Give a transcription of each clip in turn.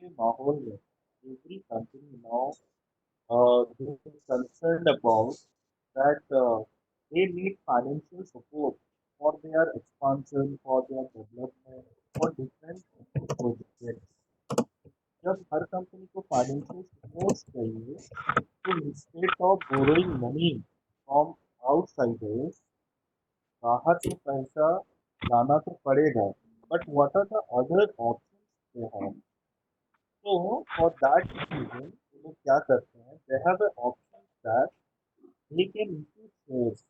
के माहौल में every company now they are concerned about that they need financial support for their expansion, for their development, for different projects. जब हर company को financial support चाहिए, तो instead of borrowing money from outsiders, बाहर से पैसा लाना तो पड़ेगा, but what are the other options they have? तो फॉर दैट रीजन वो लोग क्या करते हैं, they have a option that they can issue shares.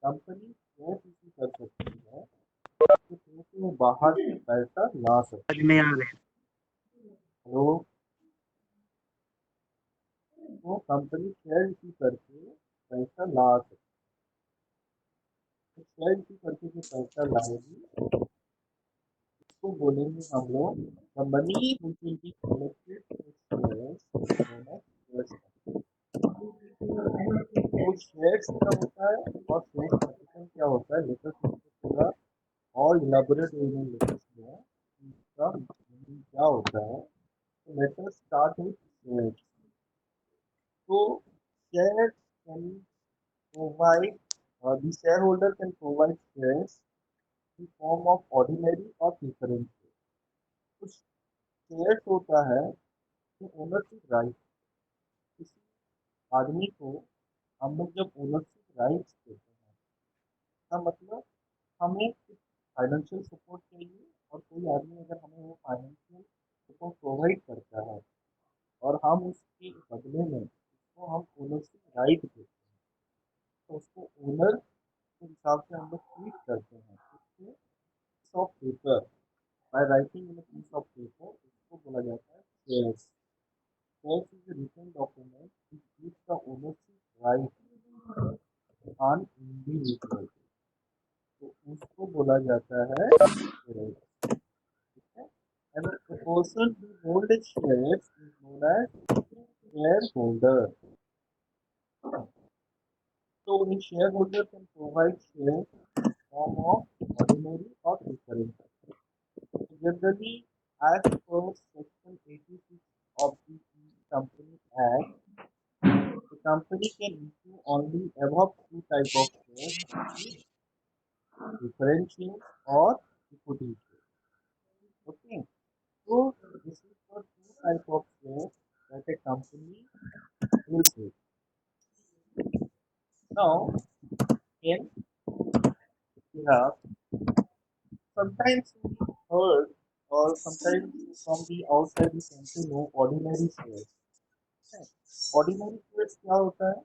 Company shares issue कर सकती है जिससे कि वो बाहर से पैसा ला सकती आज में आ रहे हैं। है। तो वो कंपनी शेयर इशू करके पैसा ला सकती है। शेयर इशू करके जो पैसा लाएगी उसको बोलेंगे हम लोग the money which will be collected through shares is known as shares. तो शेयर्स क्या होता है और शेयर कैपिटल क्या होता है, लेकर इसको पूरा और इलाबोरेट वे में लेकर इसका meaning क्या होता है। तो let us start with shares. तो share can provide the shareholder can provide shares in form of ordinary or preference shares। कुछ शेयर्स होता है कि ओनरशिप राइट, किसी आदमी को हम लोग जब ओनरशिप राइट्स देते हैं, इसका मतलब हमें कुछ फाइनेंशियल सपोर्ट चाहिए और कोई आदमी अगर हमें वो फाइनेंशियल सपोर्ट प्रोवाइड करता है और हम उसके बदले में उसको हम ओनरशिप राइट देते हैं, तो उसको ओनर के हिसाब से हम लोग ट्रीट करते हैं। उसके piece of paper, by writing in a piece of paper, इसको बोला जाता है shares. Shares is a written document which gives the ownership right on individual, तो उसको बोला जाता है शेयर्स। ठीक है, and the person who holds shares is known as shareholder। So a shareholder can provide shares in form of ordinary or preference। Generally, as per Section 86 of the Company Act, the company can issue only above two type of shares, which is preference shares or equity shares. Okay, so this is for two type of shares that a company deals with. Now, again, we have sometimes we heard or sometimes from the outside we came to know ordinary shares। Ordinary shares क्या होता है?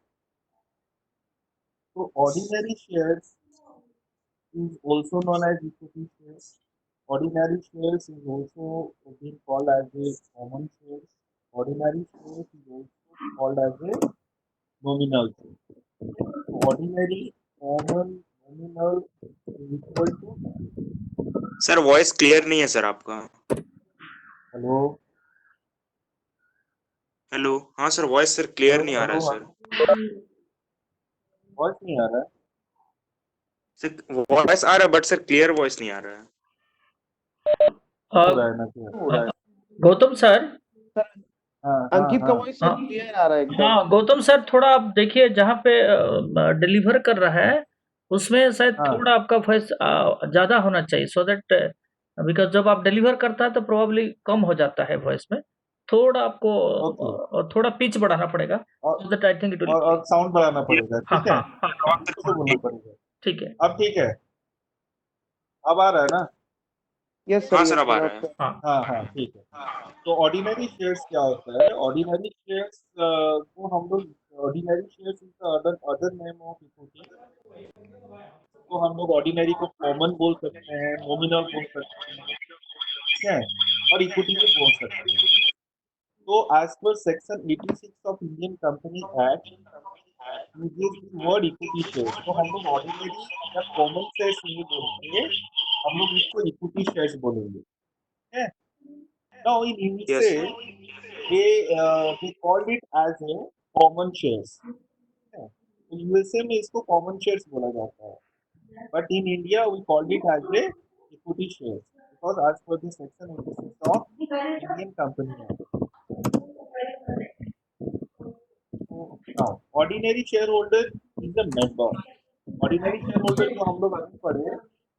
तो ordinary shares is also known as equity shares। Ordinary shares is also being called as a common shares। Ordinary shares is also called as a nominal shares। So ordinary, common, nominal is equal to। Sir voice clear नहीं है sir आपका। Hello hello, हाँ sir voice sir clear नहीं आ रहा है sir. Voice नहीं आ रहा है? सर वॉइस आ रहा है बट सर क्लियर वॉइस नहीं आ रहा है। हो रहा है ना क्या हो रहा है? गौतम सर, हाँ हाँ अंकित का हाँ वॉइस सर क्लियर आ रहा है एकदम। हाँ गौतम सर, थोड़ा आप देखिए जहाँ पे डिलीवर कर रहा है उसमें शायद हाँ थोड़ा आपका वॉइस ज्यादा होना चाहिए, सो दैट बिकॉज जब आप डिलीवर करता है तो प्रोबेबली कम हो जाता है वॉइस में। थोड़ा आपको ओके, थोड़ा पिच बढ़ाना पड़ेगा, और so that I think it will. और साउंड बढ़ाना पड़ेगा, हाँ ठीक है? हाँ हाँ, से बोलना पड़ेगा। ठीक है। अब ठीक है, अब आ रहा है ना? यस हाँ सर, सर यस अब आ सर, रहा है। आपका हाँ हाँ हाँ ठीक है। तो ऑर्डिनरी शेयर्स क्या होता है? ऑर्डिनरी शेयर्स को हम लोग ordinary shares is other other name of equity. तो हम लोग ऑर्डिनरी को कॉमन बोल सकते हैं, नॉमिनल बोल सकते हैं, ठीक है, और इक्विटी भी बोल सकते हैं। तो as per section 86 of Indian company act uses the word equity shares. तो हम लोग ऑर्डिनरी या कॉमन शेयर्स नहीं बोलेंगे, हम लोग इसको इक्विटी शेयर्स बोलेंगे, ठीक है? Now in US USA they called it as a common shares। तो यूएसए में इसको कॉमन शेयर्स बोला जाता है, but in India we called it as a equity shares because as per the section 86 of Indian company act. Ordinary share holder is a member. Ordinary share holder जो हम लोग अभी पढ़े,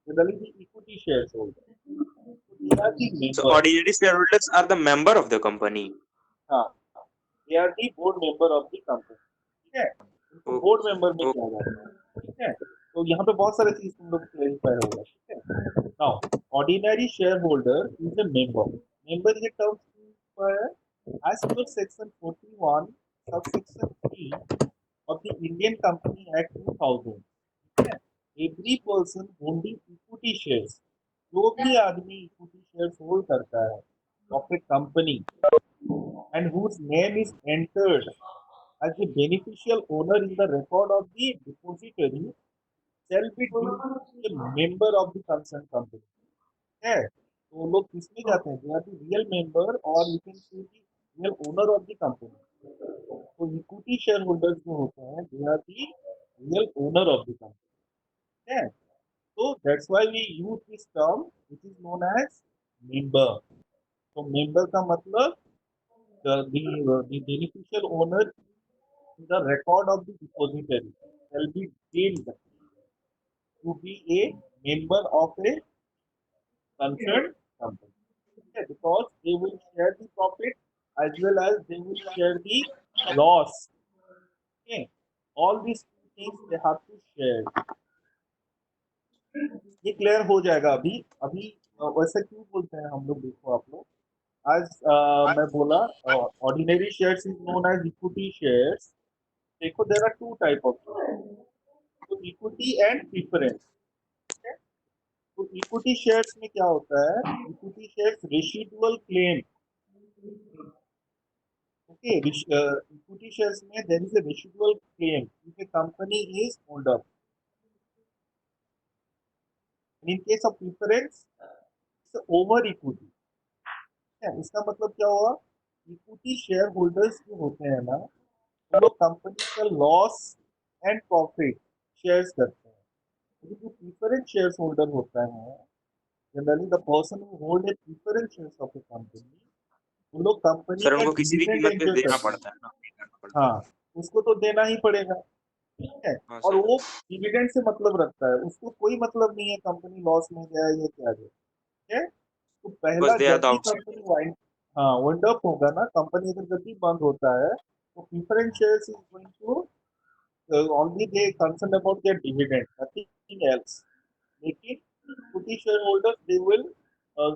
generally the equity share holder, they are the So member. ordinary shareholders are the member of the company. हाँ, दे are द board member of the company. ठीक है, उनको Oh, बोर्ड मेंबर में oh, किया जाता है। ठीक है, तो यहाँ पे बहुत सारे चीज तुम लोग क्लेरिफाई होगा। ठीक है, now ordinary share holder is a member. Member ये term as per section 41 subsection 3 of the Indian Company Act 2000, ठीक है, every person holding equity shares, जो भी आदमी इक्विटी शेयर्स होल्ड करता है of A company and whose name is entered as the beneficial owner in the record of the depository shall be deemed a member of the concerned company। है, तो वो लोग किसमें जाते हैं? They are the real member और you can say the real owner of the company. तो equity share holders जो होते हैं they are the real owner of the company. है, तो that's why we use this term which is known as member. तो member का मतलब the beneficial owner in the record of the depository shall be deemed to be a member of a concerned company। Okay, because they will share the profit as well as they will share the loss। Okay, all these things they have to share। ये clear हो जाएगा अभी अभी। वैसे क्यों बोलते हैं हम लोग, देखो आप लोग, आज मैं बोला ordinary shares is known as equity shares. देखो there are two type of shares, तो इक्विटी एंड प्रीफरेंस। तो इक्विटी शेयर्स में क्या होता है? Equity shares residual claim. Okay, equity shares में there is a residual claim if a company is hold up. In case of preference it's over equity. इसका मतलब क्या हुआ? इक्विटी शेयर होल्डर्स जो होते हैं ना, वो लोग कंपनी का लॉस एंड प्रॉफिट शेयर्स करते हैं। लेकिन जो प्रीफरेंस शेयर होल्डर होता है, generally the person who hold a preference shares of A company, वो लोग कंपनी सर का उनको किसी भी डिविडेंड कीमत पे एंजॉय देना करते हैं। पड़ता है ना, देना पड़ता है। हाँ, उसको तो देना ही पड़ेगा। ठीक है, हाँ और सर। वो डिविडेंड से मतलब रखता है, उसको कोई मतलब नहीं है कंपनी लॉस में गया है या क्या गया। ठीक है, तो बिकॉज पहला दे आर जब द भी आउटसाइड। कंपनी वाइंड अप होगा ना, कंपनी अगर जब भी बंद होता है, तो preference shares is going to only they concern about their dividend, nothing else. लेकिन equity share holders they will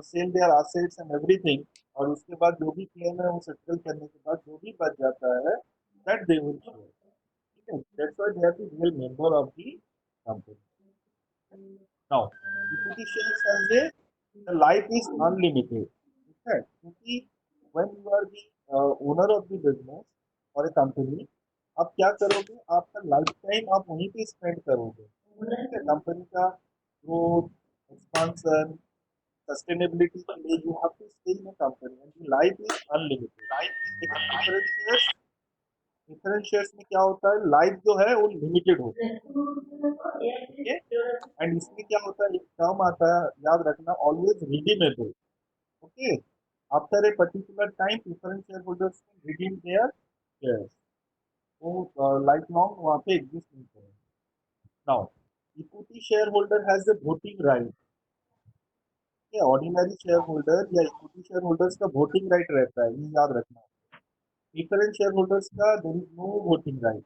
sell their assets and everything, और उसके बाद जो भी क्लेम है वो सेटल करने के बाद जो भी बच जाता है दैट दे विल शेयर। ठीक है, that's why they are the real member of the company. Now equity shares has a the life is unlimited। ठीक है, क्योंकि when you are the owner of the business or a company, आप क्या करोगे? आपका life time आप वहीं पे स्पेंड करोगे। ठीक है, कंपनी का ग्रोथ, एक्सपांशन, सस्टेनेबिलिटी के लिए you have to stay in a company and life is unlimited. लेकिन प्रेफरेंस शेयर्स में क्या होता है? लाइफ जो है वो लिमिटेड होता है। ठीक है, एंड इसमें क्या होता है? एक टर्म आता है, याद रखना, always redeemable. Okay, after a particular time, preference shareholders can redeem their shares। वो लाइफ लॉन्ग वहाँ पे एग्जिस्ट नहीं करेंगे। Now equity share holder has a voting right. Ordinary share holder या इक्विटी शेयर होल्डर्स का वोटिंग राइट रहता है, ये याद रखना। प्रीफरेंस शेयर होल्डर्स का there is no voting right.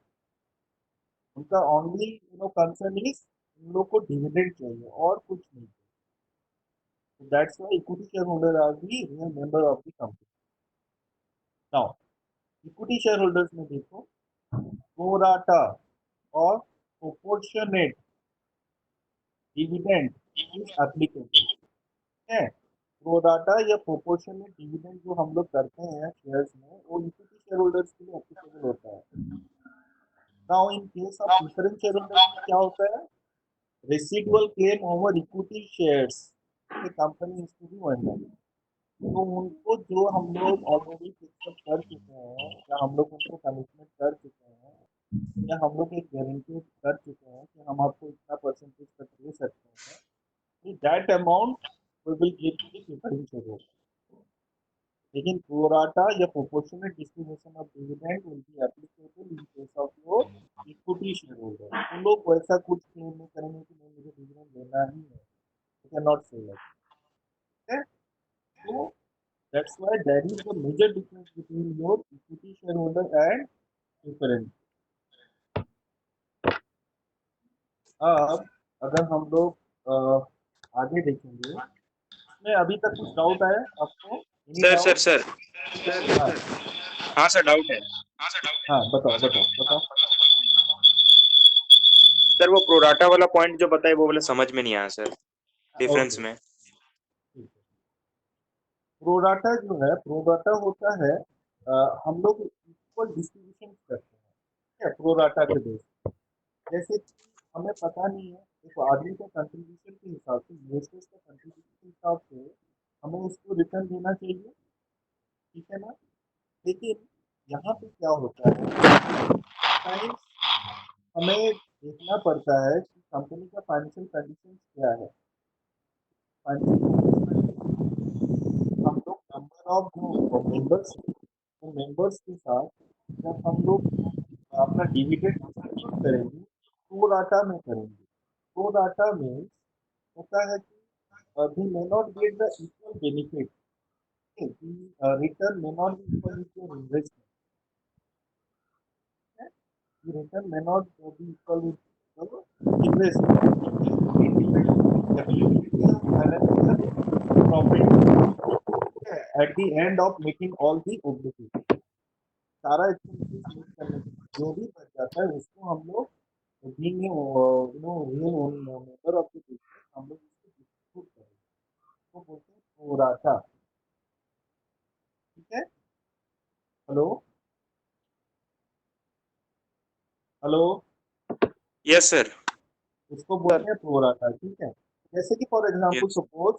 उनका ओनली कंसर्न इज इन लोग को डिविडेंड चाहिए और कुछ नहीं। That's why equity share holder are the real member of the company. Now equity share holders में देखो, प्रोराटा और प्रोपोर्शनेट डिविडेंड इज एप्लीकेबल। है, प्रोराटा या प्रोपोर्शनेट डिविडेंड जो हम लोग करते हैं शेयर्स में, वो इक्विटी शेयर होल्डर्स के लिए एप्लीकेबल होता है। Now in case of preference share holders में क्या होता है? Residual claim over equity shares company is to be wind up. तो उनको जो हम लोग ऑलरेडी फिक्सअप कर चुके हैं या हम लोग उनको कमिटमेंट कर चुके हैं या हम लोग एक गारंटी कर चुके हैं कि हम आपको इतना परसेंटेज तक दे सकते हैं, that amount we will give to the preference shareholder. लेकिन प्रोराटा या proportionate distribution of dividend will be applicable in case of your equity share holder. तो लोग वैसा कुछ क्लेम नहीं करेंगे कि नहीं मुझे डिविडेंड लेना ही है, you can not say that. So that's why there is a major difference between your equity shareholder and preference. अब अगर हम लोग आगे देखेंगे, इसमें अभी तक कुछ डाउट आया आपको? Any sir doubt? सर हाँ हाँ सर डाउट है हाँ बताओ बताओ बताओ। सर। वो प्रोराटा वाला पॉइंट जो बताए वो वाला समझ में नहीं आया सर, डिफरेंस ओके में। ठीक है। प्रोराटा जो है, प्रोराटा होता है हम लोग इक्वल डिस्ट्रीब्यूशन करते हैं, ठीक है, प्रोराटा के बेस। जैसे कि हमें पता नहीं है, एक आदमी का कंट्रीब्यूशन के हिसाब से, इन्वेस्टर्स का कंट्रीब्यूशन के हिसाब से हमें उसको रिटर्न देना चाहिए, ठीक है ना। लेकिन यहाँ पे क्या होता है, टाइम्स हमें देखना पड़ता है कि कंपनी का फाइनेंशियल कंडीशन क्या है। फाइनेंशियल हम लोग नंबर ऑफ जो मेंबर्स, तो मेंबर्स के साथ जब हम लोग अपना डिविडेंड डिस्ट्रीब्यूट करेंगे, प्रो राटा में करेंगे। प्रो राटा में होता है कि they may not get the equal benefit. Okay, the return may not be equal with your investment. Okay? The return may not be equal with your investment. It depends on the availability of financial profit, okay, at the end of meeting all the obligations. सारा expenses meet करने के बाद जो भी बच जाता है उसको हम लोग being a real own member of the business हम लोग उसको डिस्ट्रीब्यूट करेंगे, तो बोलते हैं प्रोराटा, ठीक है। Hello hello, yes sir. इसको बोलते हैं प्रोराटा, ठीक है। जैसे कि फॉर एग्जांपल यस सपोज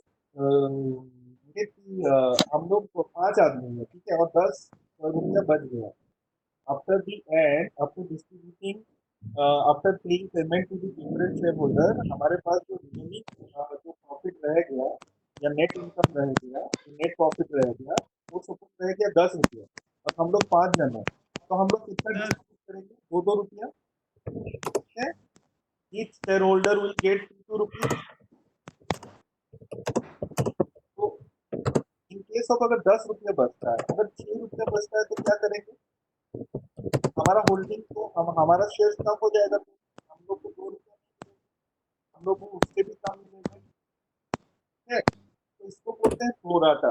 हम लोग 5 आदमी हैं, ठीक है, और 10 रुपया बच गया। After the end, after distributing, after paying payment to the different share holder, हमारे पास जो रिमेनिंग जो प्रॉफिट रह गया या नेट इनकम रह गया, नेट प्रॉफिट रह गया, वो सपोज रह गया 10 रुपया, और हम लोग 5 जन हैं, तो हम लोग कितना डिस्ट्रीब्यूट करेंगे? 2 रुपया, ठीक है। Each shareholder will get 2 rupees. तो इन केस ऑफ अगर 10 रुपया बचता है, अगर 6 रुपया बचता है तो क्या करेंगे? हमारा होल्डिंग तो हमारा शेयर कम हो जाएगा, तो हम लोग को 2 रुपया मिलेगा, हम लोग को उससे भी कम मिलेगा, ठीक है। तो इसको बोलते हैं pro rata,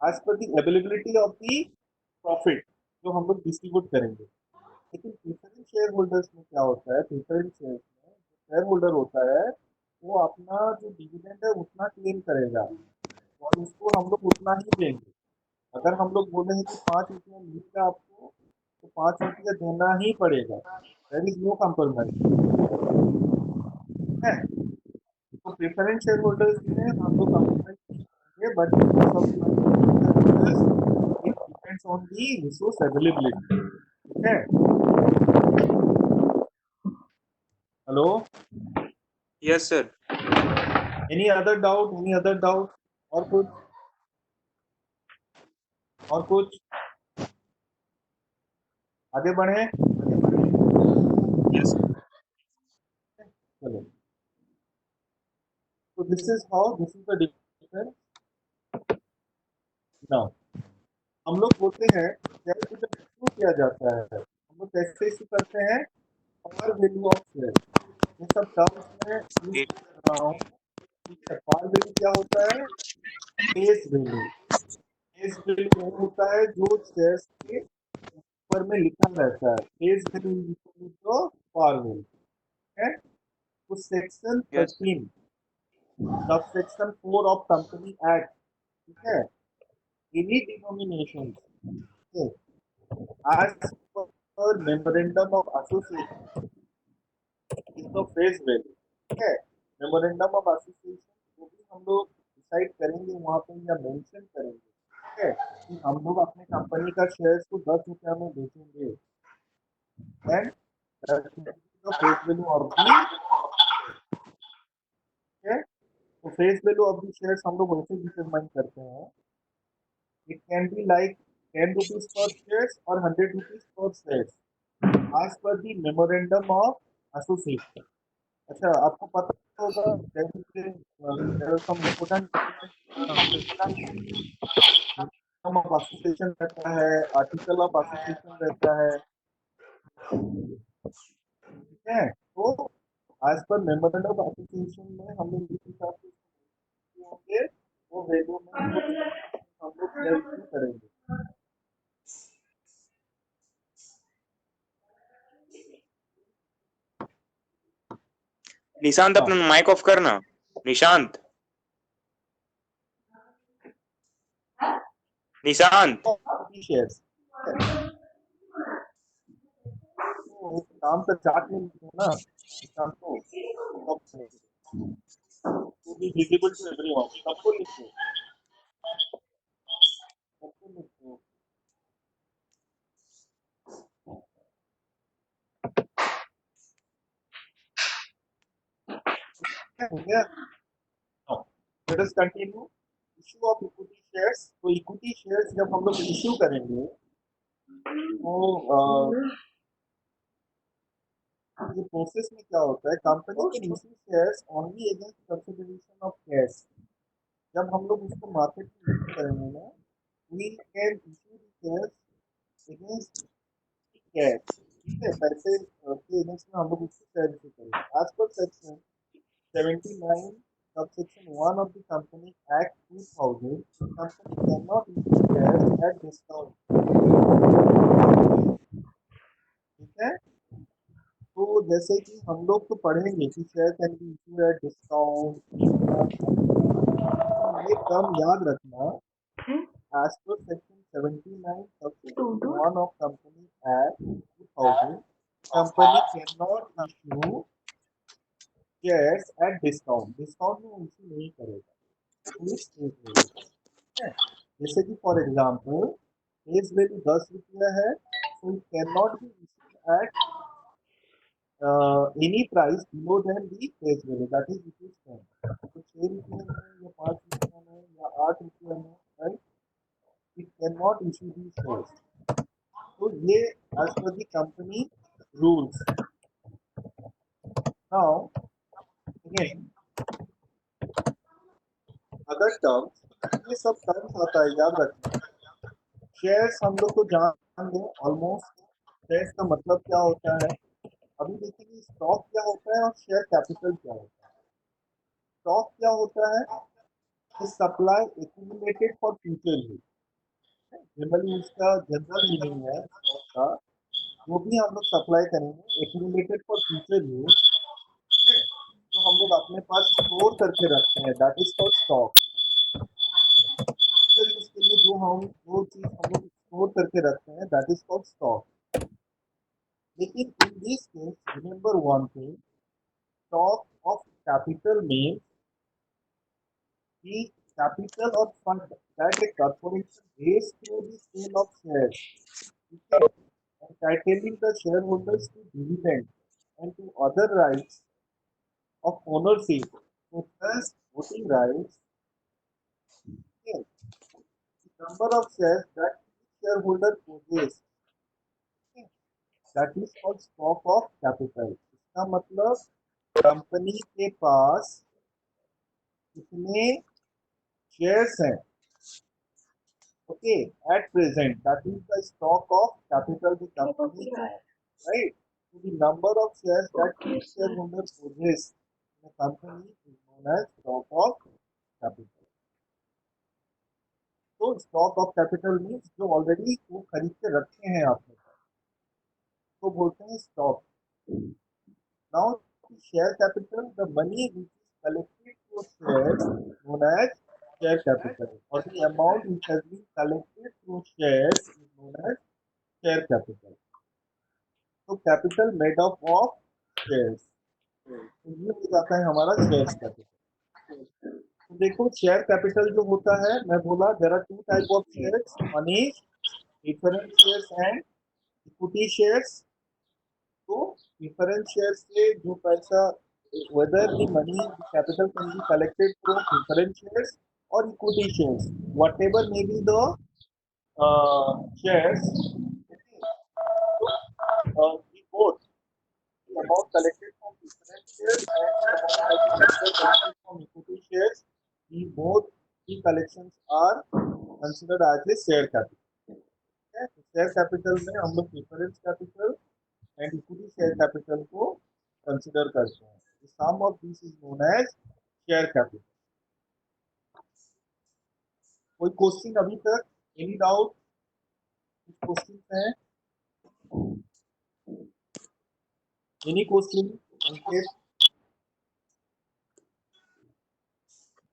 as per the availability of the profit जो हम लोग डिस्ट्रीब्यूट करेंगे। लेकिन प्रेफरेंस शेयर होल्डर्स में क्या होता है, प्रेफरेंस शेयर में शेयर होल्डर होता है वो अपना जो डिविडेंड है उतना क्लेम करेगा और उसको हम लोग उतना ही देंगे। अगर हम लोग बोले हैं कि 5 रुपया मिलेगा आपको, तो 5 रुपया देना ही पड़ेगा, देयर इज नो कॉम्प्रोमाइज, है। तो प्रेफरेंस शेयर होल्डर्स में हम लोग कॉम्प्रोमाइज नहीं करेंगे, but in case of share holders it depends on the resource availability, ठीक है। Hello, yes sir. Any other doubt, any other doubt? और कुछ, और कुछ? आगे बढ़े, यस चलो। तो this is how, this is the difference. Now हम लोग बोलते हैं शेयर को जब इशू किया जाता है, हम लोग कैसे इशू करते हैं? पार वैल्यू ऑफ शेयर, ये सब टर्म्स में यूज कर रहा हूँ, ठीक है। पार वैल्यू क्या होता है? Face value. फेस वैल्यू वो होता है जो शेयर्स के ऊपर में लिखा रहता है, फेस वैल्यू तो पार वैल्यू है। तो section yes 13 sub section 4 of company act, ठीक है, any denomination as per memorandum of association is the face value, ठीक है। मेमोरेंडम ऑफ एसोसिएशन जो भी हम लोग डिसाइड करेंगे वहां पे या मेंशन करेंगे, ठीक है, कि हम लोग अपने कंपनी का शेयर्स को 10 रुपया में बेचेंगे, then the face value of the, ठीक है। तो face value of the shares हम लोग वैसे डिटरमाइन करते हैं, it can be like 10 rupees per shares और 100 rupees per shares as per the memorandum of association. अच्छा, आपको पता होगा there are some important memorandum of association रहता है, आर्टिकल ऑफ एसोसिएशन रहता है, ठीक है। तो as per memorandum of association में हम लोग जिस हिसाब से होंगे वो वैल्यू में हम लोग शेयर इशू करेंगे। निशांत हाँ, अपना माइक ऑफ करना। निशांत, निशांत, शेयर्स तो काम का चार्ट में लिखो ना निशांत को, to be visible to everyone, सबको लिखो, सबको लिखो। हो गया? Now, let us continue. Issue of equity shares. तो इक्विटी शेयर्स जब हम लोग इश्यू करेंगे तो ये प्रोसेस में क्या होता है, कंपनी के issue shares only against consideration of cash. जब हम लोग उसको मार्केट में इश्यू करेंगे ना, we can issue the shares against cash, ठीक है, पैसे के अगेंस्ट में हम लोग उसको शेयर इश्यू करेंगे। आज पर section 79 subsection 1 of the Company Act 2000, company cannot issue shares at discount, ठीक है। तो जैसे कि हम लोग तो पढ़ेंगे कि share can be issue at discount, ये टर्म याद रखना। As per section 79 subsection 1 of Company Act 2000, company cannot issue shares at discount, discount में इशू नहीं करेगा, है। जैसे कि फॉर एग्जाम्पल फेस वैल्यू 10 रुपया है, so it cannot be issued at any price below than the face value, that is rupees 10। तो 6 रुपये में या 5 रुपये में या 8 रुपये में, right, it cannot issue these shares। तो ये as per the company rules। now again other terms, ये सब टर्म्स आता है, याद रखना। शेयर्स हम लोग को जान दो ऑलमोस्ट, शेयर्स का मतलब क्या होता है। अभी देखेंगे स्टॉक क्या होता है और शेयर कैपिटल क्या होता है। स्टॉक क्या होता है, supply accumulated for future use, generally उसका जनरल मीनिंग है स्टॉक का, जो भी हम लोग सप्लाई करेंगे एक्यूमुलेटेड फॉर फ्यूचर यूज, जो हम लोग अपने पास स्टोर करके रखते हैं, that is called stock. Future use के लिए जो चीज हम लोग स्टोर करके रखते हैं, दैट इज कॉल्ड स्टॉक। लेकिन in this case remember one thing, stock of capital means the capital or fund that a corporation raised through the sale of shares, okay, entitling the shareholders to dividend and to other rights of ownership, so thus voting rights, okay, the number of shares that each shareholder possesses, okay, that is called stock of capital। इसका मतलब company के पास कितने shares हैं, okay, at present, that is the stock of capital the company has, right? So the number of shares that each shareholder possesses in a company is known as stock of capital। तो stock of capital means जो already वो खरीद के रखे हैं आपने, तो बोलते हैं stock। Now the share capital, the money which is collected through shares known as share capital, or the amount which has been collected through shares is known as share capital। तो capital made up of shares, तो ये हो जाता है हमारा shares capital. तो देखो share capital जो होता है, मैं बोला there are two type of shares, one is preference shares and equity shares. तो प्रेफरेंस शेयर्स से जो पैसा whether the money, the capital can be collected from preference shares or equity shares, whatever may be the shares. We both the amount collected from preference shares and the amount that is collected from equity shares, the both the collections are considered as a share capital. Okay? तो share capital में हम लोग preference capital and equity share capital को consider करते हैं. The sum of this is known as share capital. कोई question अभी तक? Any doubt? कुछ क्वेश्चन है? Any question? Ankit?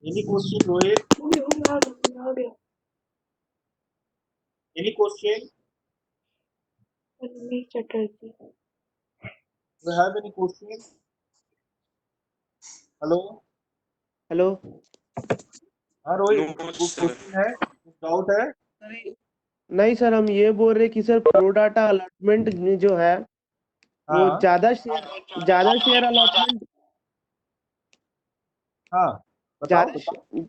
Any question Rohit? Any question? Do you have any question? Hello? Hello हाँ Rohit, No, कुछ sir. क्वेश्चन है? कुछ डाउट है? नहीं सर, हम ये बोल रहे कि सर प्रो डाटा अलॉटमेंट में जो है वो हाँ ज्यादा शेयर अलॉटमेंट हाँ बताओ बताओ.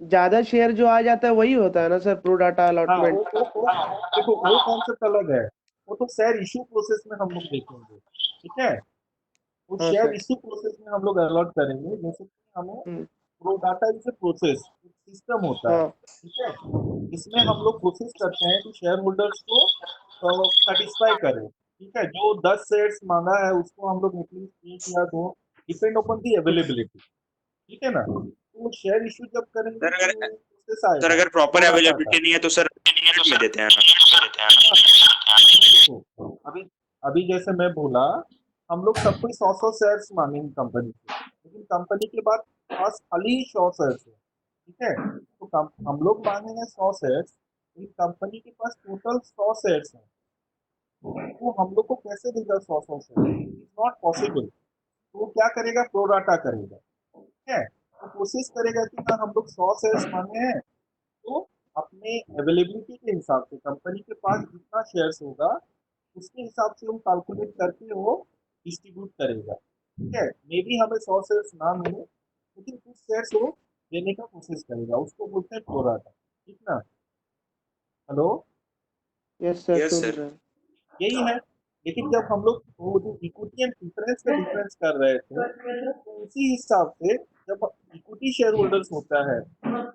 ज्यादा शेयर जो आ जाता है वही होता है ना सर प्रो डाटा हाँ अलॉटमेंट? देखो वो कॉन्सेप्ट अलग है. वो तो शेयर इशू प्रोसेस में हम लोग देखेंगे. ठीक है? वो हाँ शेयर सर. इशू प्रोसेस में हम लोग अलॉट करेंगे. जैसे कि हमें hmm, pro data is a process, system होता है. हाँ ठीक है? इसमें हम लोग कोशिश करते हैं कि शेयर होल्डर्स को सेटिस्फाई करें. ठीक है? जो 10 शेयर्स मांगा है उसको हम लोग एटलीस्ट 1 या 2, डिपेंड अपॉन दी अवेलेबिलिटी. ठीक है ना? तो शेयर इशू जब करेंगे सर अगर तो प्रोसेस सर आएगा अगर प्रॉपर प्रो डाटा का. अवेलेबिलिटी नहीं है तो सर मिनट में देते हैं ना. देखो अभी अभी जैसे मैं बोला, हम लोग सब कोई 100 शेयर्स मांगेंगे कंपनी से, लेकिन कंपनी के पास खाली 100 शेयर्स है. ठीक है? तो हम लोग मांगेंगे 100 शेयर्स, लेकिन कंपनी के पास टोटल 100 शेयर्स हैं. तो हम लोग को कैसे देगा 100 shares? It is not possible. तो वो क्या करेगा? प्रोराटा करेगा. ठीक है? तो कोशिश करेगा कि ना हम लोग 100 शेयर्स मांगे हैं तो अपने अवेलेबिलिटी के हिसाब से कंपनी के पास जितना शेयर्स होगा उसके हिसाब से वो कैलकुलेट करके वो डिस्ट्रीब्यूट करेगा. ठीक है? मे बी हमें 100 शेयर्स ना मिले, लेकिन कुछ शेयर्स वो देने का कोशिश करेगा. उसको बोलते हैं प्रोराटा. ठीक ना? हेलो? यस सर, यस सुन सर. रहे हैं. यही है. लेकिन जब हम लोग वो जो इक्विटी एंड प्रेफरेंस का डिफरेंस कर रहे थे, तो उसी हिसाब से जब इक्विटी शेयर होल्डर्स होता है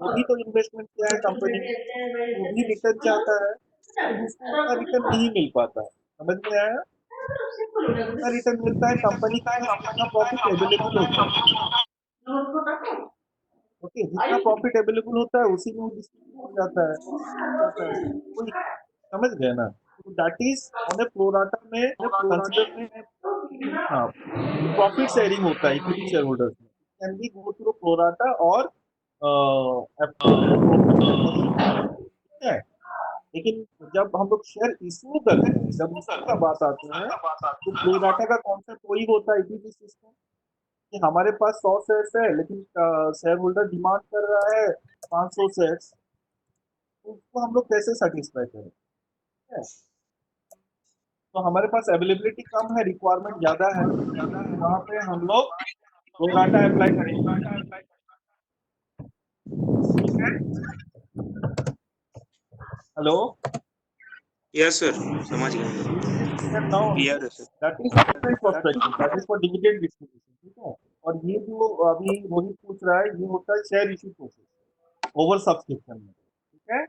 वो भी तो इन्वेस्टमेंट किया है कंपनी में, वो भी रिटर्न चाहता है, तो उसको उतना रिटर्न नहीं मिल पाता है. समझ में आया? जितना रिटर्न मिलता है कंपनी के पास जितना प्रॉफिट अवेलेबल होता है. ओके? जितना प्रॉफिट अवेलेबल होता है उसी में वो डिस्ट्रीब्यूट हो जाता है. कोई समझ गए ना? तो that is on A pro rata में कंसिडर. हाँ, प्रॉफिट शेयरिंग होता है इक्विटी शेयर होल्डर्स में. Can be go through pro rata और प्रॉफिट शेयरिंग. ठीक है? लेकिन जब हम लोग शेयर इशू करते हैं, जब इशू का बात आते हैं, तो प्रोराटा का कॉन्सेप्ट वही होता है. इक्विटी सिस्टम कि हमारे पास 100 शेयर्स है, लेकिन शेयर होल्डर डिमांड कर रहा है 500 शेयर्स, तो उसको हम लोग कैसे सेटिस्फाई करें? ठीक है? तो हमारे पास अवेलेबिलिटी कम है, रिक्वायरमेंट ज्यादा है, वहां पे हम लोग प्रोराटा अप्लाई करेंगे. ठीक है? हेलो? यस सर, समझ गया. Clear now? क्लियर है sir. That is different perspective, that is for dividend distribution. ठीक है? और ये जो अभी रोहित पूछ रहा है, ये होता है share issue process over subscription में. ठीक है?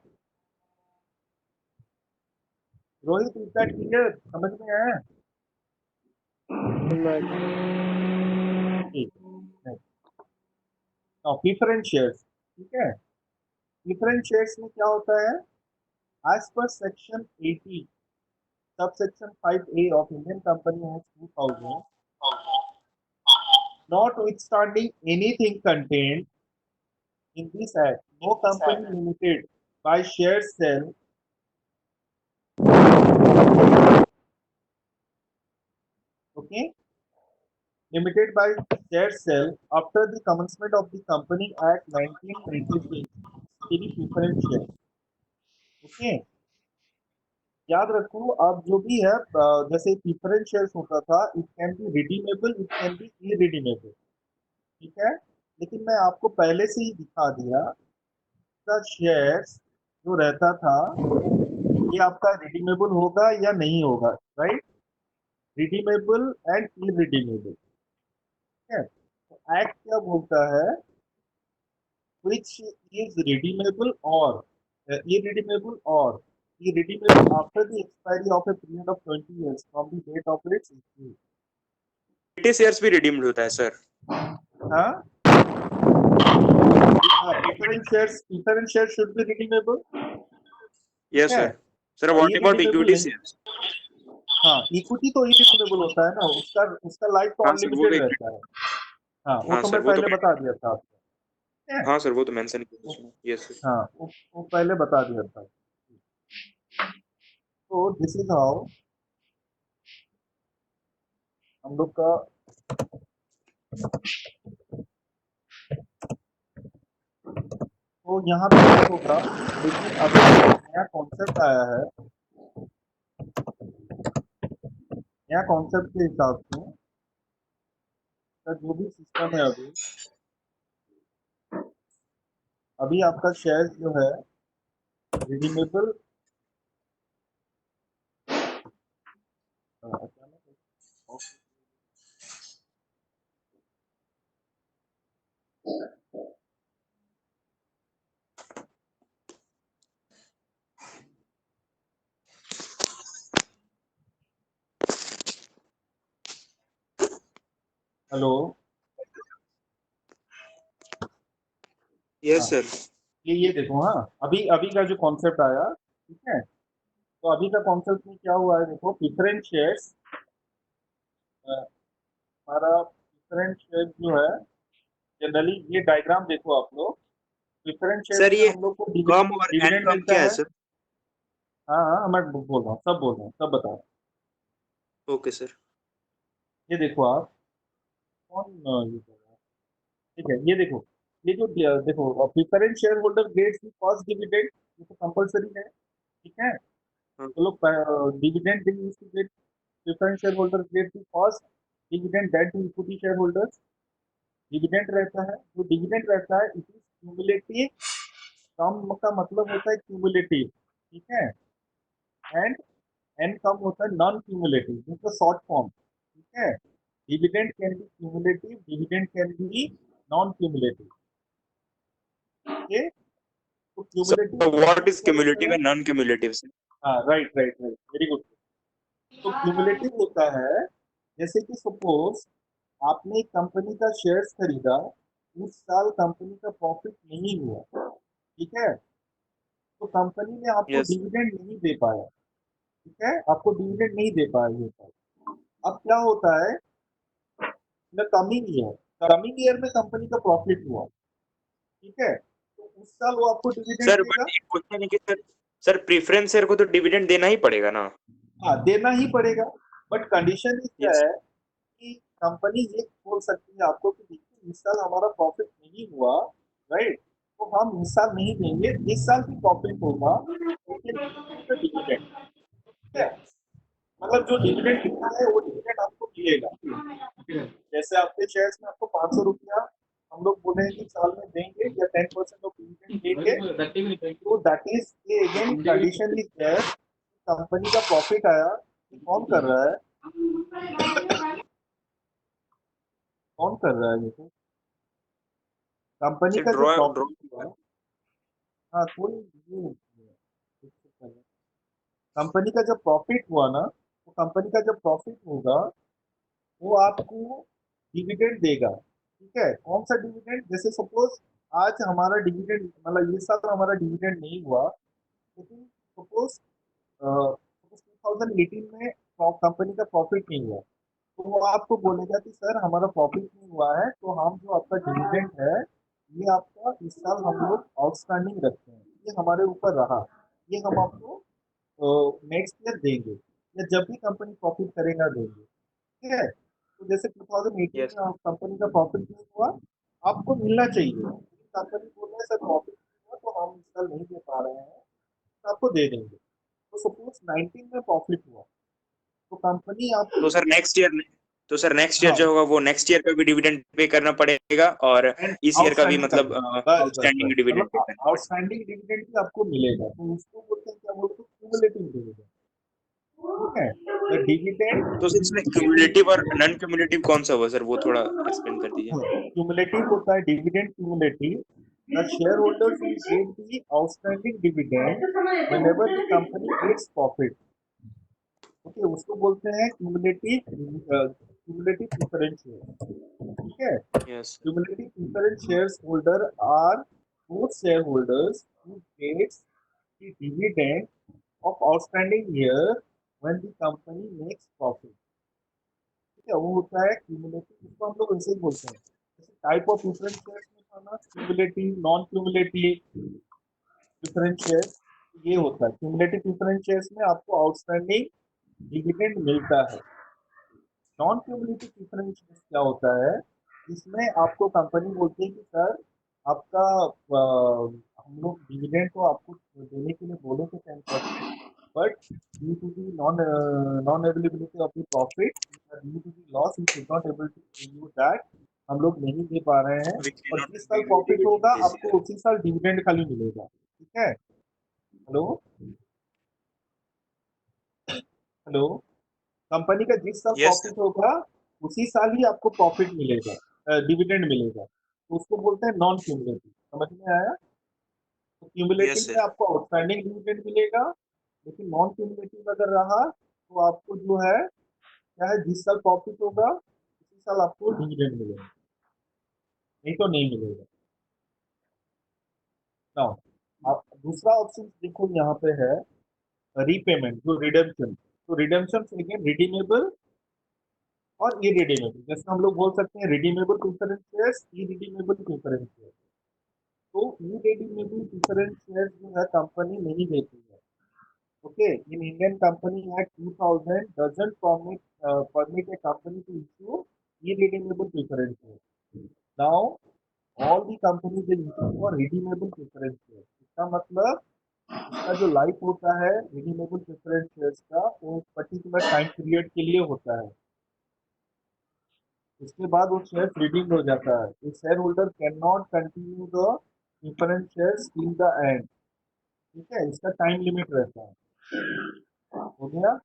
Rohit, is that clear? समझ में आया? ठीक है. Preference shares. ठीक है? प्रीफरेंस शेयर्स में क्या होता है? As per section 80 subsection 5A of Indian Company Act 2000, notwithstanding anything contained in this act, no company limited by share sale okay limited by share sale after the commencement of the Company Act 1986 के लिए preference share. Okay? याद रखो, अब जो भी है जैसे preference shares होता था, it can B redeemable, it can B irredeemable. ठीक है, लेकिन मैं आपको पहले से ही दिखा दिया का शेयर्स जो रहता था ये आपका रिडीमेबल होगा या नहीं होगा, राइट? रिडीमेबल एंड इरिडीमेबल, ठीक है। तो एक्ट क्या बोलता है, which is redeemable or irredeemable or irredeemable after the expiry of a period of 20 years from the date of its issue. Equity shares भी रिडीम्ड होता है सर। हाँ, preference shares should be redeemable, yes है। Sir. Sir what about irredeemable equity नहीं। Shares? हाँ, equity तो irredeemable होता है ना, उसका उसका लाइफ तो हाँ सर वो अनलिमिटेड तो रहता है। हाँ, वो हाँ तो सर मैं वो तो पहले बता दिया था आपको, ठीक है। हाँ सर वो तो मेंशन किया उसमें। Yes sir. हाँ, वो पहले बता दिया था। तो दिस इज हाउ हम लोग का तो यहाँ पे ये होगा, लेकिन अभी नया कॉन्सेप्ट आया है, नया कॉन्सेप्ट के हिसाब से तो जो भी सिस्टम है अभी आपका शेयर जो है रिडीमेबल, हेलो, यस हाँ, सर। ये देखो, हाँ, अभी अभी का जो कॉन्सेप्ट आया, ठीक है। तो अभी का कॉन्सेप्ट में क्या हुआ है, देखो प्रेफरेंस शेयर्स, हमारा प्रेफरेंस शेयर जो है जनरली, ये डायग्राम देखो आप लोग, प्रेफरेंस शेयर्स सर में ये हम लोग को कम और एन डिविडेंड कम मिलता क्या है है। सर? हाँ हाँ, मैं बोल रहा हूँ, सब बोल रहा हूँ, सब बता रहा हूँ। Okay sir. ये देखो आप, कौन ये कर रहा है? ठीक है, ये देखो, ये जो देखो preference share holder gets the first dividend, ये तो कंपलसरी है, ठीक है। हाँ तो लोग dividend they used to get, preference share holder get the first dividend that to equity share holders. Dividend रहता है, जो डिविडेंड रहता है इट इज क्यूमुलेटिव, कम का मतलब होता है क्यूमुलेटिव, ठीक है। एंड एन कम होता है नॉन क्यूमुलेटिव, मतलब शॉर्ट फॉर्म, ठीक है। Dividend can be cumulative, dividend can be non cumulative, okay. तो क्यूमुलेटिव सर व्हाट इज क्या होता क्यूमुलेटिव है? And non cumulative sir? हाँ, right right right, very good. तो क्यूमुलेटिव होता है, जैसे कि सपोज आपने एक कंपनी का शेयर्स खरीदा, उस साल कंपनी का प्रॉफिट नहीं हुआ, ठीक है। तो कंपनी ने आपको यस। डिविडेंड नहीं दे पाया, ठीक है, आपको डिविडेंड नहीं दे पाया ये साल। अब क्या होता है, कमिंग ईयर में कंपनी का प्रॉफिट हुआ, ठीक है, तो उस साल वो आपको डिविडेंड सर देगा। बट एक क्वेश्चन है कि सर प्रेफरेंस शेयर को तो डिविडेंड देना ही पड़ेगा ना? हाँ, देना ही पड़ेगा, बट कंडीशन क्या यस। है कि कंपनी ये बोल सकती है आपको कि देखिए इस साल हमारा प्रॉफिट नहीं हुआ, राइट, तो हम इस साल नहीं देंगे, इस साल की प्रॉफिट होगा लेकिन डिविडेंड, ठीक है। मतलब जो डिविडेंड लिखा है वो डिविडेंड आपको मिलेगा, जैसे आपके शेयर्स में आपको 500 रुपया हम लोग बोले कि साल में देंगे या 10% ऑफ डिविडेंड देंगे, तो दैट इज ये again condition is there, company का प्रॉफिट आया, ये कौन कर रहा है ये, कंपनी सर का जो ड्रॉ ड्रॉ प्रॉफिट हुआ। हाँ, कोई ये कंपनी का जब प्रॉफिट हुआ ना, तो कंपनी का जब प्रॉफिट होगा वो आपको डिविडेंड देगा, ठीक है। कौन सा डिविडेंड, जैसे सपोज आज हमारा डिविडेंड, मतलब ये साल हमारा डिविडेंड नहीं हुआ, लेकिन सपोज 2018 में कंपनी का प्रॉफिट नहीं हुआ, तो वो आपको बोलेगा कि सर हमारा प्रॉफिट नहीं हुआ है, तो हम जो आपका डिविडेंड है ये आपका इस साल हम लोग आउटस्टैंडिंग रखते हैं, ये हमारे ऊपर रहा, ये हम आपको नेक्स्ट ईयर देंगे, या जब भी कंपनी प्रॉफिट करेगा देंगे, ठीक है। तो जैसे 2018 यस। में कंपनी का प्रॉफिट नहीं हुआ, आपको मिलना चाहिए, कंपनी बोल रहा है सर प्रॉफिट नहीं हुआ तो हम इस साल नहीं दे पा रहे हैं, तो आपको दे देंगे। तो सपोज 19 में प्रॉफिट हुआ, तो कंपनी आपको तो सर नेक्स्ट ईयर तो सर नेक्स्ट ईयर हाँ जो होगा वो नेक्स्ट ईयर का भी डिविडेंड पे करना पड़ेगा और एंड इस ईयर का भी आउटस्टैंडिंग मतलब करना है। बस बस आउटस्टैंडिंग बस डिविडेंड पे मतलब करना पड़ेगा। आउटस्टैंडिंग डिविडेंड भी आपको मिलेगा, तो उसको बोलते हैं, क्या बोलते हैं, क्यूमुलेटिव डिविडेंड। ठीक है, द डिविडेंड तो सर इसमें क्यूमुलेटिव और नॉन क्यूमुलेटिव कौन सा हुआ सर, वो थोड़ा एक्सप्लेन कर दीजिए। क्यूमुलेटिव होता है dividend cumulative. The share holders will get the outstanding dividend whenever the company gets profit. Okay, उसको बोलते हैं क्यूमुलेटिव प्रेफरेंस शेयर। ठीक है, yes cumulative preference shares holder are those shareholders who gets the dividend of outstanding year when the company makes profit। ठीक है, वो होता है क्यूमुलेटिव, इसको हम लोग ऐसे ही बोलते हैं। जैसे टाइप ऑफ प्रेफरेंस शेयर्स में था ना, cumulative, non cumulative preference share. ये होता है क्यूमुलेटिव प्रेफरेंस शेयर्स में आपको आउटस्टैंडिंग डिविडेंड मिलता है। नॉन क्यूमुलेटिव प्रेफरेंस शेयर्स क्या होता है, इसमें आपको कंपनी बोलती है कि सर आपका हम लोग डिविडेंड तो आपको देने के लिए बोले थे 10%, but due to the non availability of the profit, due to the loss we could not able to pay you that, हम लोग नहीं दे पा रहे हैं। वी कैन और नॉट जिस साल पे यू प्रॉफिट डिविडेंड होगा दिस आपको ईयर। उसी साल डिविडेंड खाली मिलेगा। ठीक है, हेलो हेलो, कंपनी का जिस साल यस सर। प्रॉफिट होगा उसी साल ही आपको प्रॉफिट मिलेगा, डिविडेंड मिलेगा, तो उसको बोलते हैं नॉन क्यूमुलेटिव। समझ में आया? तो यस क्यूमुलेटिव में सर। आपको आउटस्टैंडिंग डिविडेंड मिलेगा, लेकिन नॉन क्यूमुलेटिव अगर रहा तो आपको जो है क्या है, जिस साल प्रॉफिट होगा उसी साल आपको डिविडेंड मिलेगा, नहीं तो नहीं मिलेगा। नाउ आप दूसरा ऑप्शन देखो, यहाँ पे है रीपेमेंट, जो रिडेम्पशन। तो रिडेम्पशन अगेन रिडीमेबल और इरिडीमेबल। जैसे हम लोग बोल सकते हैं redeemable preference shares, irredeemable preference shares. तो इरिडीमेबल प्रेफरेंस शेयर्स जो है कंपनी नहीं देती है। Okay, in Indian company act 2000 doesn't permit a company to issue irredeemable preference shares। Now all the companies they issue for redeemable preference shares। इसका मतलब इसका जो लाइफ होता है रिडीमेबल प्रेफरेंस शेयर्स का, वो पर्टिकुलर टाइम पीरियड के लिए होता है। उसके बाद वो शेयर रिडीम्ड हो जाता है। तो share holder can not continue the preference shares till the end. ठीक है, इसका टाइम लिमिट रहता है। हो गया?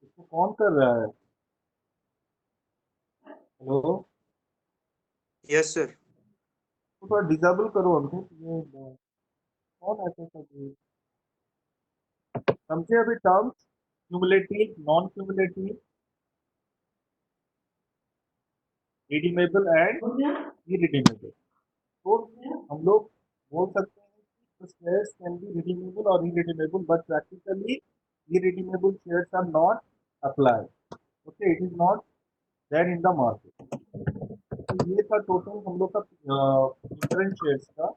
इसको कौन कर रहा है? Hello, yes sir. तो थोड़ा डिसेबल करो हमसे, ये कौन ऐसा कर रही है? समझे अभी terms, cumulative, non cumulative, redeemable and irredeemable. तो हम लोग बोल सकते हैं कि शेयर्स कैन बी रिडीमेबल और irredeemable, but practically irredeemable shares are not applied। Okay, it is not there in the market। तो ये था टोटल हम लोग का प्रेफरेंस शेयर्स का।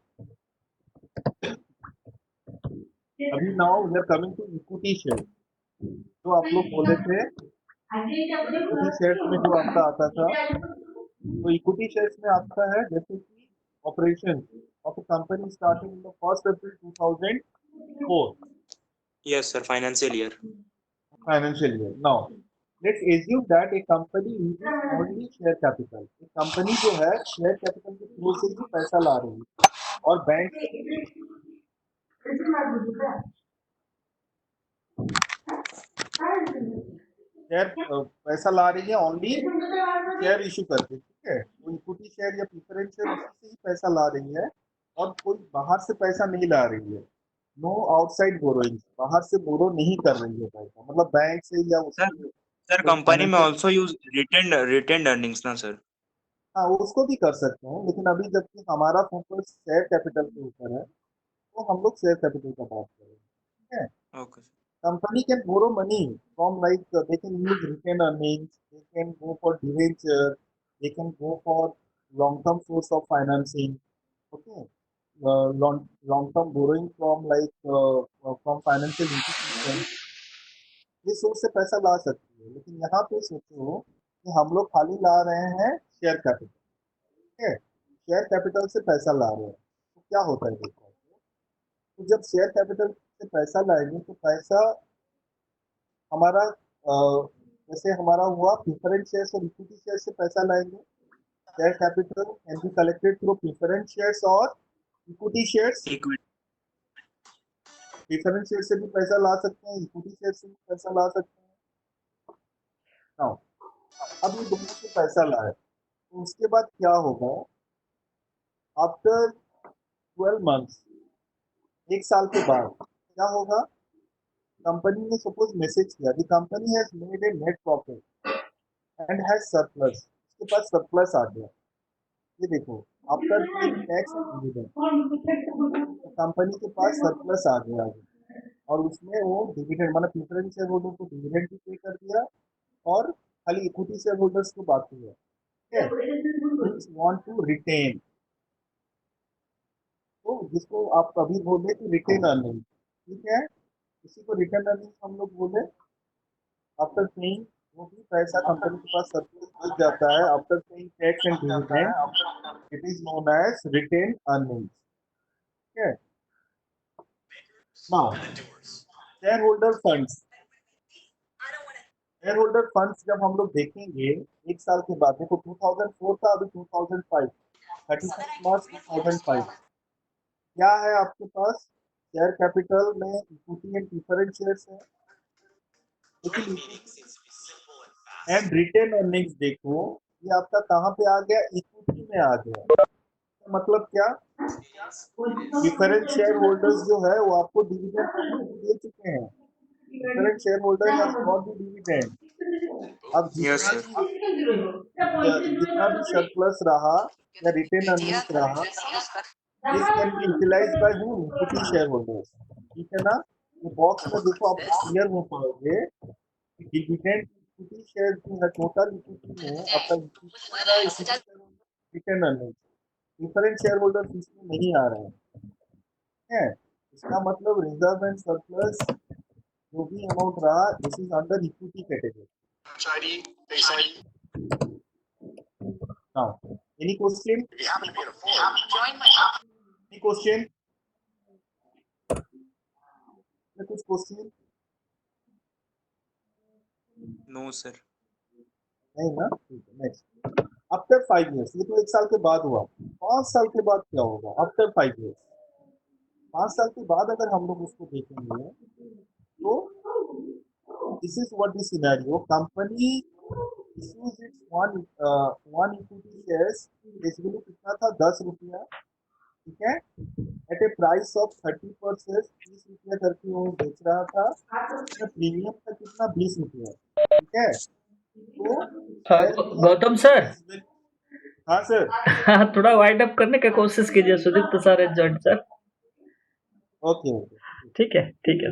अभी now we are coming to equity share, जो आप लोग बोले थे इक्विटी शेयर्स में जो आपका आता था। तो इक्विटी शेयर्स में आता है जैसे कि operation of a company starting in the 1 April 2004 yes sir, financial year. Financial year. Now let's assume that A company uses only share capital. एक कंपनी जो है शेयर कैपिटल के थ्रू से ही पैसा ला रही है, और बैंक शेयर पैसा ला रही है ओनली शेयर इशू करके। ठीक है, वो इक्विटी शेयर या प्रेफरेंस शेयर उसी से ही पैसा ला रही है, और कोई बाहर से पैसा नहीं ला रही है। नो आउटसाइड बोरोइंग, बाहर से बोरो नहीं कर रही है पैसा, मतलब बैंक से या सर उसके सर कोई कंपनी में financial. Also use retained earnings ना सर। हाँ, उसको भी कर सकते हैं, लेकिन अभी जबकि हमारा फोकस शेयर कैपिटल के ऊपर है, तो हम लोग शेयर कैपिटल का बात करेंगे। ठीक है, okay sir. company can borrow money from, like they can use retained earnings, they can go for debenture, they can go for long term source of financing। Okay, long term borrowing from, like from financial institutions, ये source से पैसा ला सकती है। लेकिन यहाँ पे सोचो कि हम लोग खाली ला रहे हैं शेयर कैपिटल। ठीक है, शेयर कैपिटल से पैसा ला रहे हैं, तो क्या होता है देखो, तो जब शेयर कैपिटल से पैसा लाएंगे तो पैसा हमारा जैसे हमारा हुआ प्रेफरेंस शेयर्स और इक्विटी शेयर से पैसा लाएंगे, share capital can be collected through preference shares और equity shares. Equity. Preference share से भी पैसा ला सकते हैं, इक्विटी शेयर से भी पैसा ला सकते हैं। नाउ अब ये दोनों से पैसा लाए तो उसके बाद क्या होगा, आफ्टर 12 मंथ्स, एक साल के बाद क्या होगा, कंपनी ने सपोज मैसेज किया the company has made a net profit and has surplus, उसके पास सरप्लस आ गया, ये देखो after paying tax and dividend company के पास सरप्लस आ गया आगे, और उसमें वो डिविडेंड मतलब प्रेफरेंस शेयर होल्डर को डिविडेंड भी पे कर दिया और खाली इक्विटी शेयर होल्डर्स को बाकी है, ठीक है, वांट टू रिटेन, तो जिसको आप कभी बोले कि रिटेन अर्निंग, ठीक है, इसी को रिटर्न अर्निंग हम लोग बोले। आफ्टर पेइंग, वो भी पैसा कंपनी के पास सरप्लस बच जाता है after paying tax and dividend, it is known as retain earning, ठीक है। Now share holder funds, share holder funds जब हम लोग देखेंगे एक साल के बाद, देखो 2004 था, अभी 2005, 31 मार्च 2005, क्या है आपके पास, शेयर कैपिटल में इक्विटी एंड प्रेफरेंस शेयर्स है, लेकिन एंड रिटेन अर्निंग्स देखो ये आपका कहाँ पे आ गया, इक्विटी में आ गया, मतलब क्या, डिफरेंट शेयर होल्डर्स जो है वो आपको डिविडेंड दे चुके हैं, different share holder has got the dividend, अब Yes, sir. जितना भी सरप्लस रहा या रिटेन अर्निंग्स रहा, this can be utilised by whom, equity share holders, ठीक है ना। ये बॉक्स में देखो आप क्लियर हो पाओगे, डिविडेंड इक्विटी शेयर जो है टोटल इक्विटी में आपका retain earnings, different share holders इसमें नहीं आ रहे हैं, ठीक है, इसका मतलब रिजर्व एंड सरप्लस जो भी अमाउंट रहा this is under equity category. Now any question, any question, कुछ क्वेश्चन No, sir. नहीं ना, ठीक है, नेक्स्ट। आफ्टर 5 इयर्स, ये तो एक साल के बाद हुआ, 5 साल के बाद क्या होगा आफ्टर 5 इयर्स, 5 साल के बाद अगर हम लोग उसको देखेंगे तो this is what the scenario, company issues its one equity shares, basically कितना था 10 रुपया, ठीक है, एट ए प्राइस ऑफ 30%, 30 रुपया करके वो बेच रहा था, उसमें प्रीमियम था कितना 20 रुपया, ठीक है, तो गौतम सर हाँ सर, थोड़ा वाइड अप करने का कोशिश कीजिए, Sudipta sir and joint sir, okay okay, ठीक है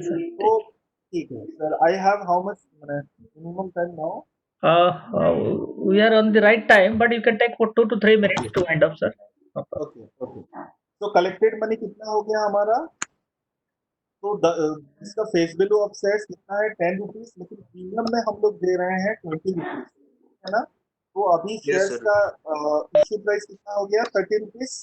सर, तो ठीक है sir, I have how much minimum time now, we are on the right time, but you can take for 2 to 3 minutes to wind up, sir. Okay okay, तो collected money कितना हो गया हमारा, तो इसका फेस वैल्यू ऑफ शेयर्स कितना है 10 rupees, लेकिन प्रीमियम में हम लोग दे रहे हैं 20 रुपीज, है ना, तो अभी Yes, शेयर्स sir. का इश्यू प्राइस कितना हो गया 30 rupees,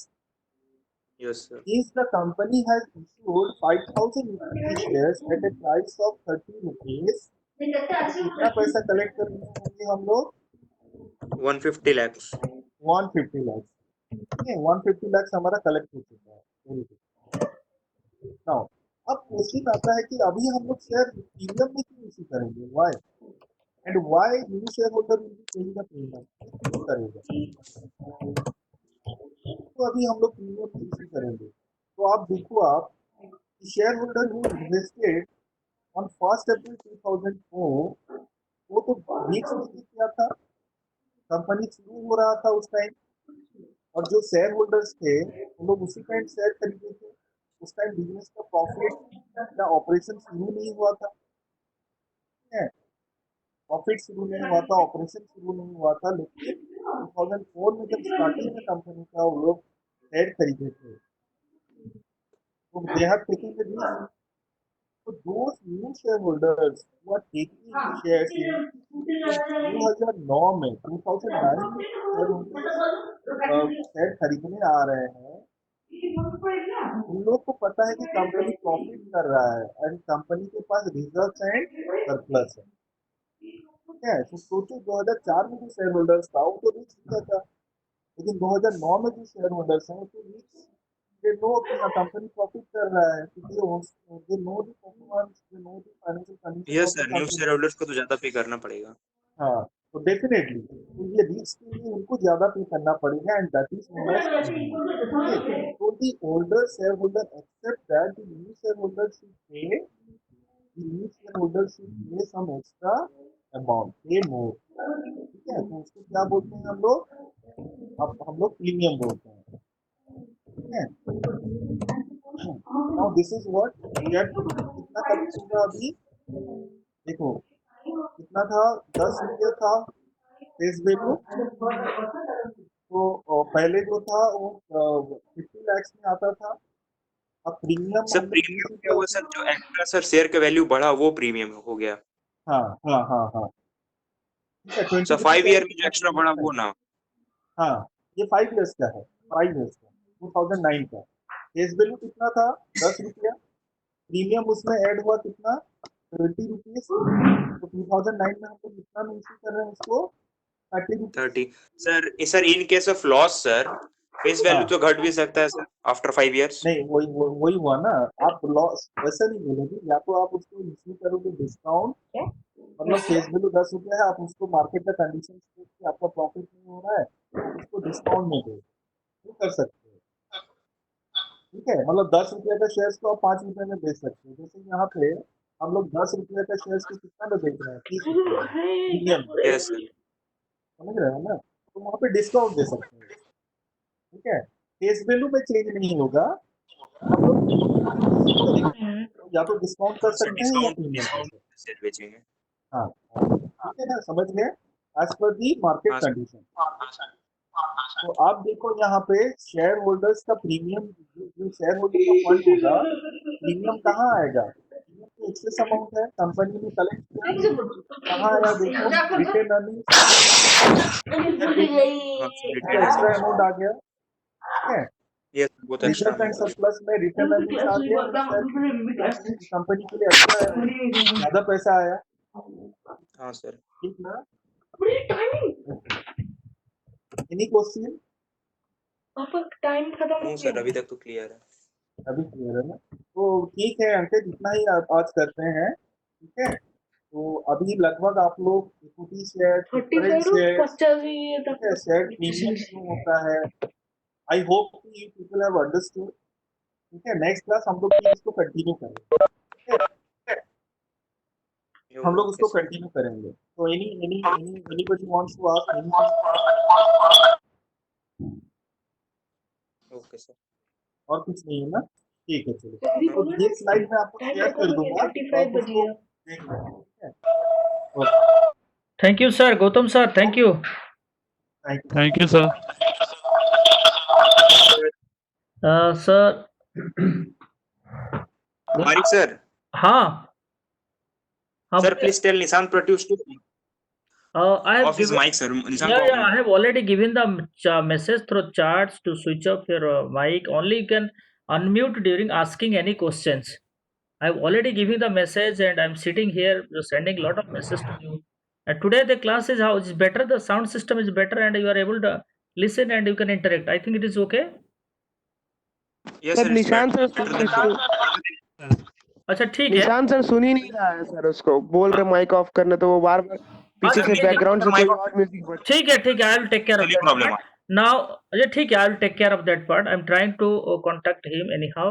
Yes, sir. if the company has issued 5,000 equity shares at a price of 30 rupees, तो कितना पैसा कलेक्ट करने होंगे हम लोग, 150 lakhs. 150 लाख, ठीक है, 150 लाख हमारा कलेक्ट हो चुका है। नाउ अब क्वेश्चन आता है कि अभी हम लोग शेयर प्रीमियम में क्यों इश्यू करेंगे, why and why new share holder will be paying the premium, क्यों करेगा, तो अभी हम लोग प्रीमियम में इश्यू करेंगे, तो आप देखो आप share holder who invested on 1 अप्रैल 2004, वो तो बीच में क्या था, कंपनी शुरू हो रहा था उस टाइम, और जो शेयर होल्डर्स थे वो लोग उसी टाइम शेयर खरीदे थे, उस टाइम बिजनेस का प्रॉफिट या ऑपरेशन शुरू नहीं हुआ था, ठीक है, प्रॉफिट शुरू नहीं हुआ था, ऑपरेशन शुरू नहीं हुआ था, लेकिन 2004 में जब स्टार्टिंग में कंपनी का वो लोग शेयर खरीदे थे, तो they have taken the risk, so those new shareholders who are taking the shares in 2009 में 2009 में शेयर होल्डर्स शेयर खरीदने आ रहे हैं, उन लोग को पता है कि कंपनी प्रॉफिट कर रहा है एंड कंपनी के पास रिजर्व्स एंड सरप्लस है, ठीक है। तो सोचो 2004 में जो शेयर होल्डर्स था वो तो रिच हो गया था, लेकिन 2009 में जो शेयर होल्डर्स हैं वो तो रिच, दे नो कि हाँ कंपनी प्रॉफिट कर रहा है, क्योंकि they know the performance, they know the financial condition yes of the sir, new share company. Holders को तो ज्यादा पे करना पड़ेगा। हाँ, तो डेफिनेटली तो ये रिच के लिए उनको ज्यादा पे करना पड़ेगा and that is known as premium, okay. तो the older share holder accept that the new share holder should pay, the new shareholder should pay some extra amount, pay more, ठीक है। तो उसको क्या बोलते हैं हम लोग, अब हम लोग प्रीमियम बोलते हैं, ठीक है। Now this is what share premium कितना करेक्ट होगा अभी, देखो कितना था, 10 रुपये था फेस वैल्यू, तो पहले जो था वो 50 lakhs में आता था, अब प्रीमियम सर हम लोग 20 प्रीमियम क्या रुपये, हुआ सर, जो एक्स्ट्रा सर शेयर का वैल्यू बढ़ा वो प्रीमियम हो गया। हाँ हाँ हाँ हाँ, ठीक है। 20 सर रुपये 5 का ईयर में जो कितना एक्स्ट्रा प्रीमियम बढ़ा था, वो ना। हाँ ये 5 years का है, 5 years का 2009 का। फेस वैल्यू कितना था, 10 रुपया, प्रीमियम उसमें ऐड हुआ कितना, 20 रुपीज, तो 2009 में हम लोग कितना में इशू कर रहे हैं उसको, 30 rupees. 30 sir in case of loss sir face value हाँ तो घट भी सकता है सर आफ्टर 5 इयर्स। नहीं, वही हुआ ना, आप लॉस वैसा नहीं बोलोगे, या तो आप उसको इशू करोगे डिस्काउंट, मतलब फेस वैल्यू 10 रुपया है, आप उसको मार्केट का कंडीशन देख के आपका प्रॉफिट नहीं हो रहा है, आप उसको डिस्काउंट में दो, वो कर सकते हो, ठीक है। मतलब 10 रुपये का शेयर्स को आप 5 रुपये में बेच सकते हो, जैसे यहाँ पे हम लोग 10 रुपये का शेयर्स को कितना में बेच रहे हैं, 30 रुपये में, प्रीमियम में, यस सर। समझ रहे हो ना, तो वहाँ पे डिस्काउंट दे सकते हैं, ठीक है। फेस वैल्यू में चेंज नहीं होगा, हम लोग इशू करेंगे तो या तो डिस्काउंट कर सर सकते हैं या डिस्काउंट प्रीमियम कर डिस्काउंट सकते शेयर बेचेंगे। हैं, हाँ हाँ, ठीक है ना, समझ गए, एज पर दी मार्केट हाँ सर। कंडीशन। तो आप देखो यहाँ पे शेयर होल्डर्स का प्रीमियम, जो शेयर होल्डर का फंड होगा, प्रीमियम कहाँ आएगा, प्रीमियम तो एक्सेस अमाउंट है कंपनी ने कलेक्ट किया, कहाँ आया देखो, रिटेन अर्निंग्स, हाँ sir retain extra earnings. Amount आ गया, ठीक है। यस वो तो एक्स्ट्रा रिजर्व एंड अमाउंट है। सरप्लस में रिटेन अर्निंग्स आ गया एंड शेयर प्रीमियम, कंपनी के लिए अच्छा है, ज्यादा पैसा आया, हाँ सर। ठीक ना। एनी क्वेश्चन, टाइम खत्म हो नो गया। सर अभी तक तो क्लियर है। अभी क्लियर है ना, तो ठीक है अंकित, इतना ही आज करते हैं, ठीक है। तो अभी लगभग आप लोग इक्विटी शेयर, प्रेफरेंस 35 शेयर, 50 ये ठीक तक है, शेयर प्रीमियम क्यों होता है, आई होप कि यू पीपल हैव अंडरस्टूड, ठीक है। नेक्स्ट क्लास हम लोग फिर इसको कंटिन्यू करेंगे, ठीक है, हम लोग ओके उसको सर। कंटिन्यू करेंगे। तो anybody wants to ask anything, okay sir. और कुछ नहीं है ना, ठीक है चलो, तो ये स्लाइड मैं आपको शेयर कर दूंगा, तो आप उसको देख लेना, ठीक है, okay, thank you sir, Gautam sir, thank you. Thank you. Thank you sir. Sir मारिक सर। हाँ sir please tell Nishant produce to I have of his given, mic sir. Nishant को I have already given the message through chats to switch off your mic. Only you can unmute during asking any questions. I've already given the message and I'm sitting here sending a lot of messages to you. And today the class is how is better, the sound system is better and you are able to listen and you can interact. I think it is okay. Yes sir sir it's Nishant sir अच्छा ठीक है। Nishant sir सुन ही नहीं रहा है sir, उसको बोल रहे mic off करने तो वो बार बार पीछे अच्छा से ठीक है, बैकग्राउंड से कोई और म्यूजिक बज ठीक है, I will take care of चलिए that प्रॉब्लम part. Now, अच्छा ठीक है, I will take care of that part. I'm trying to contact him anyhow.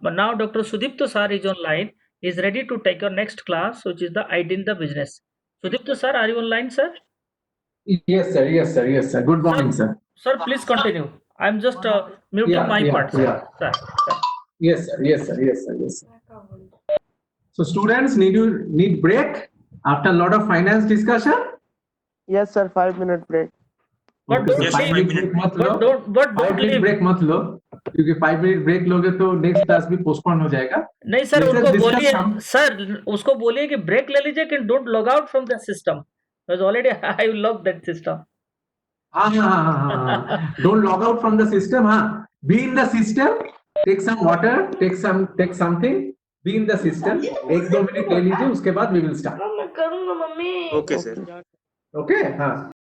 But now Dr. Sudipto sir is online. He is ready to take your next class, which is the ID in the business. Sudipto sir, are you online, sir? Yes, sir. Yes, sir. Yes, sir. Good morning, sir. Sir, please continue. I'm just muting my part, sir. Sir. Yes, sir. Yes, sir. Yes, sir. Yes, sir. So, students, need break after a lot of finance discussion. Yes sir 5 minute break. But Okay, don't so 5 leave. minute break मत But low. don't 5 minute leave. break मत लो, क्योंकि 5 minute break लोगे तो next class भी postpone हो जाएगा। नहीं sir, Let us उनको discuss बोलिए some- सर, उसको बोलिए कि ब्रेक ले लीजिए, कि don't log out from the system, because already I log that system. हाँ, don't log out from the system, हाँ, be in the system, take some water, take something, be in the system. 1-2 minute ले लीजिए, उसके बाद we will start. Okay, sir. Okay? हाँ.